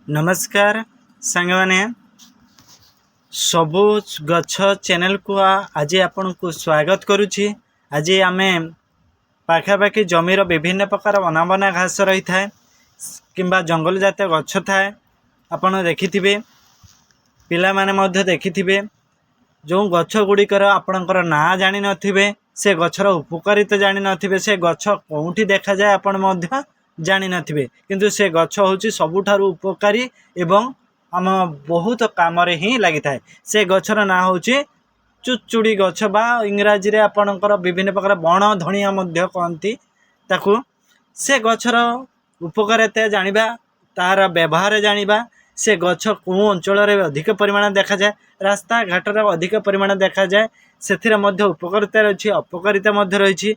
नमस्कार सांगने सबुज गछ चैनल को आज आपण को स्वागत करुछि। आज आमे पाखापाखि जमीर विभिन्न प्रकार अनाबना घास रही थाए किंबा जंगल जातीय गछ थाए आपण देखिथिबे पिला माने मध्य देखिथिबे जो गछ गुड़िकर आपणकर ना जानि नथिबे से गछर उपकारिता जानि नथिबे से गछ कोउठी देखा जाए आपण मध्य जानि नथिबे किंतु से गछ होची सबुठारु उपकारी एवं आम बहुत काम रे ही लागि थाए। से गछर ना होची चुचुड़ी गछ बा इंग्राजी रे आपणकर विभिन्न प्रकार बण धनिया मध्य कहंती ताकू। से गछर उपकारिता जानिबा तार व्यवहार जानिबा से गछ को अंचल रे अधिक परिमाण देखा जाए रास्ता घाट रे अधिक परिमाण देखा जाए से उपकारिता रही अपकारिता रही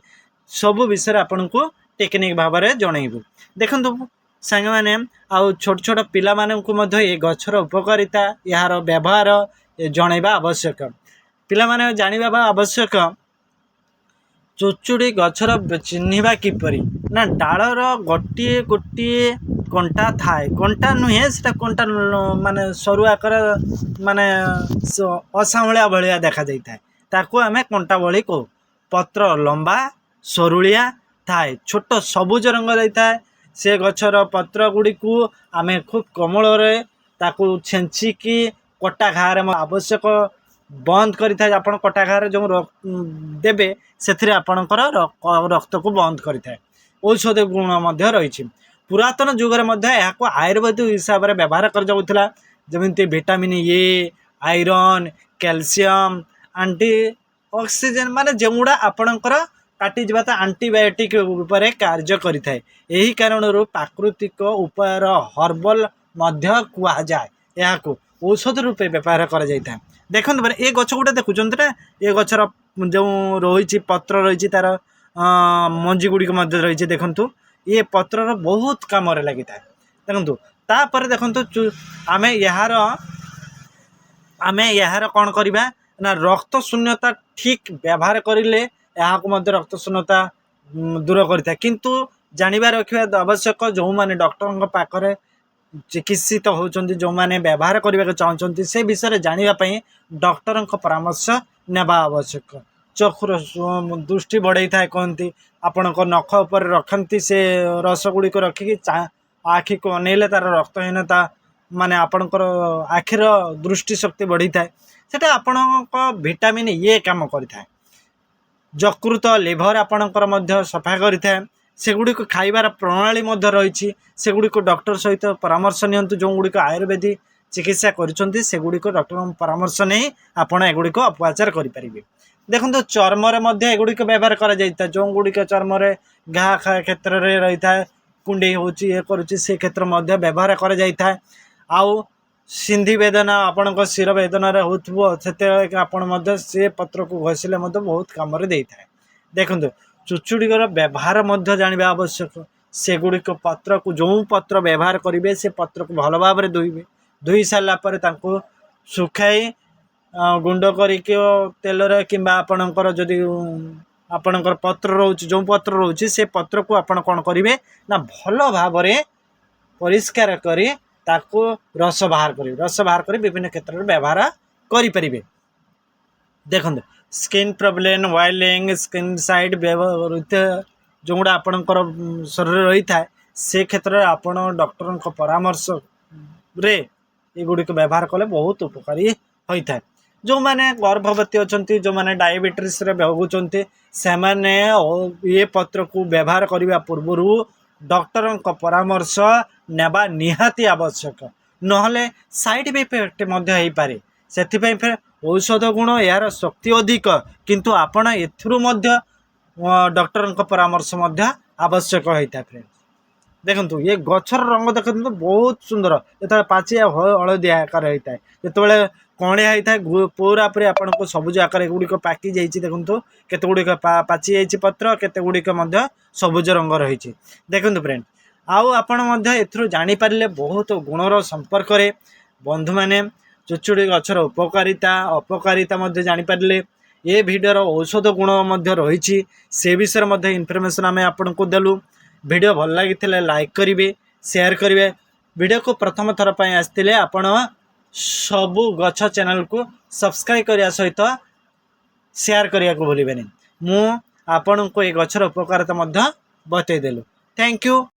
सबु विषय आपन को टेक्निक भाव में जनइबू। देखंतु सांग माने आउ छोट छोट पिला माननकु मध्य ए गछर उपकारिता यार व्यवहार जनइबा आवश्यक। पिला माने जानिबा आवश्यक चुचुड़ी गछर चिन्हिबा किपरि ना डालर गोटे गोटे कंटा थाए कंटा नुहे से कंटा माने सरू आकार माने असावलिया भलिया देखा जाई थाए ताकू आमे कंटा भली को पत्र लंबा सरुलिया थाए छोट सबुज रंग रही थाए। से गछर पत्र गुड़ी को आमे खूब कोमल रे ताकू छेंचिकी कटा घारे आवश्यक बंद करि थाए। आपण कटा घारे जो देबे सेथिरे आपणकर रक्त को बंद करि थाए। औषध गुण मध्य रही पुरातन जुगर मध्य याको आयुर्वेदिक हिसाब से व्यवहार कर जाउथला जेमिति vitamin A iron calcium anti oxygen माने जेमुडा आपणकर काटी जबाता एंटीबायोटिक उपरे कार्य करि थाए। एही कारणरू प्राकृतिक उपायर हर्बल मध्य कुआ जाए याको औषध रूपे व्यवहार कर जाई थाए। देखंतु बरे ए गछ गुटे देखुचंत ना ए गछर जो रही पत्र रही तार मंजी गुड़िक मध्य रही देखंतु ये पत्रर बहुत काम लगी था। देखो तापर देखो आमे यार कौन करवा ना रक्त शून्यता ठीक व्यवहार करें रक्त शून्यता दूर करता किंतु जानिबार रखा आवश्यक जो माने डॉक्टर पाखरे चिकित्सित होचंती जो माने व्यवहार करने चाहते से विषय जानापी डॉक्टर परामर्श नेबा आवश्यक। चक्षुर दृष्टि बढ़ई था कहती आपण नख उपर रखती से रस गुड़िक रखिक आखि को अनेले तार रक्तहीनता माने आपणकर आखिर दृष्टि शक्ति बढ़ी थाए सेटा आपण विटामिन ए काम करिथाए। यकृत लिभर आपणकर मध्य सफा करिथाए सेगुड़िक खाइबार प्रणाली मध्य रही सेगुड़िक डॉक्टर सहित परामर्श नियंतु जो गुड़िक आयुर्वेदिक चिकित्सा करुछंती सेगुड़िक डॉक्टर परामर्श नहीं आपण एगुड़िक अपचार करें। देखो चर्म एगुड़िक व्यवहार कर जो गुड़िक चर्म घा खा क्षेत्र में रही था कुंडे ये करुच्ची से क्षेत्र में व्यवहार कर आउ सिंधी वेदना आपण शिर वेदना होते आपण से पत्र को घषिले बहुत कम दे था। देखो चुचुड़ीर व्यवहार जाना आवश्यक सेगुड़िक पत्र को जो पत्र व्यवहार करेंगे से पत्र को भल भाव में धोइबे धोई सारापर सुखाई गुंड करके तेल किंबा आपणकर जदि आपणकर पत्र रोच जो पत्र रोचे से पत्र को आपण कौन करेंगे ना भल भाव में परिष्कार करी ताको रस बाहर करेंगे रस बाहर कर विभिन्न क्षेत्र में व्यवहार करें। देखो स्किन प्रॉब्लम वाइलिंग स्किन साइड व्यवहारित जो गुड़ा आपणकर शरीर रही था से क्षेत्र में आपण डॉक्टर परामर्श रे एगुड़िक व्यवहार कले बहुत उपकारी होता है। जो माने गर्भवती अच्छा जो माने डायबिटीज रे भोगुंट से माने ये पत्र को व्यवहार करने पूर्वर डॉक्टर परामर्श नेबा निहाती आवश्यक नहले साइड इफेक्ट हो पारे से फिर औषध गुण यार शक्ति अधिक किंतु आपण एथुरु डॉक्टर परामर्श आवश्यक होता है। फ्रेंड्स देखो ये गछर रंग देखते बहुत सुंदर जो पाचिया हलदिया आकार होता है जो कणिया होता है पूरा पूरी आपन को सबुज आकार गुड़िक पाकी जाइए देखो केते गुड़िक पाची जाइए पत्र केते गुड़िक सबुज रंग रही। देखो फ्रेंड आउ आपण जानीपारे बहुत गुणर संपर्क में बंधु मैंने चुचुड़ी गछर उपकारिता अपकारिता जानीपारे ये भिडियोर औषध गुण रही से विषय इनफर्मेशन आम आपन को देलु। भिडियो भल लगी लाइक करेंगे शेयर करेंगे वीडियो को प्रथम थर पर आसते आपण सबु गछ चैनल को सब्सक्राइब करने सहित शेयर करने को भूलिए मु आपण को ये गछर उपकारिता बतईदेलु। Thank you.